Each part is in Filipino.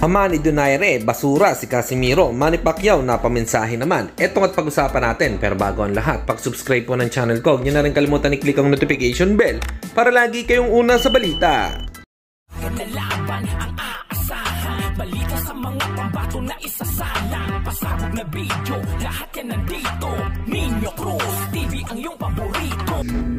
Ama ni Donaire, basura si Casimiro, Manny Pacquiao na pamensahe naman. Ito at pag-usapan natin, pero bago ang lahat, pag-subscribe po ng channel ko, huwag niyo na rin kalimutan i-click ang notification bell para lagi kayong una sa balita. Nalaban ang aasahan, balita sa mga pambato na isasalang, pasabog na video, lahat yan nandito. Nino Cruz TV ang iyong paborito.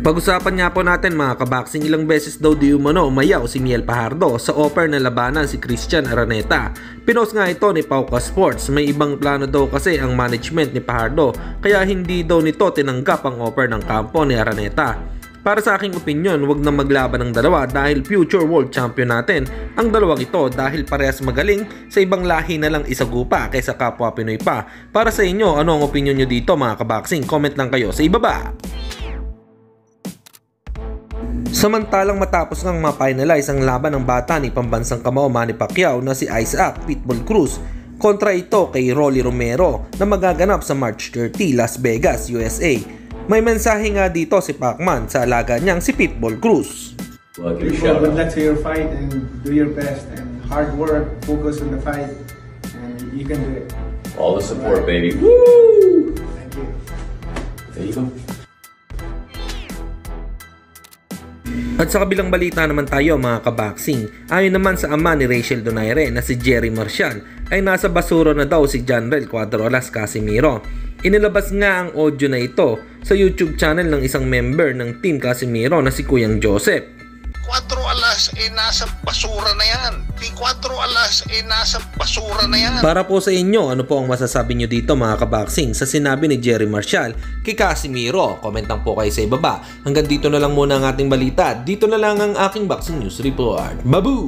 Pag-usapan nga po natin mga kaboxing, ilang beses daw di umano umayaw si Miel Fajardo sa offer na labanan si Christian Araneta. Pinost nga ito ni Pauka Sports, may ibang plano daw kasi ang management ni Fajardo kaya hindi daw nito tinanggap ang offer ng kampo ni Araneta. Para sa aking opinyon, wag na maglaban ng dalawa dahil future world champion natin ang dalawang ito dahil parehas magaling, sa ibang lahi na lang isagupa kaysa kapwa Pinoy pa. Para sa inyo, ano ang opinyon nyo dito mga kaboxing? Comment lang kayo sa ibaba. Samantalang matapos ngang ma-finalize ang laban ng bata ni pambansang kamao Manny Pacquiao na si Isaac Pitbull Cruz kontra ito kay Rolly Romero na magaganap sa March 30, Las Vegas, USA. May mensahe nga dito si Pacman sa alaga niyang si Pitbull Cruz. Good luck to your fight and do your best and hard work, focus on the fight and you can do it. All the support, baby. Woo! Thank you. There you go. At sa kabilang balita naman tayo mga kaboxing, ayon naman sa ama ni Rachel Donaire na si Jerry Marcial ay nasa basura na daw si Janrel Cuadrolas Casimiro. Inilabas nga ang audio na ito sa YouTube channel ng isang member ng Team Casimiro na si Kuyang Joseph. 4 alas nasa basura na yan. 4 alas nasa basura na yan. Para po sa inyo, ano po ang masasabi nyo dito mga kaboxing sa sinabi ni Jerry Marcial kay Casimiro? Comment lang po kayo sa ibaba. Hanggang dito na lang muna ang ating balita. Dito na lang ang aking boxing news report. Babu!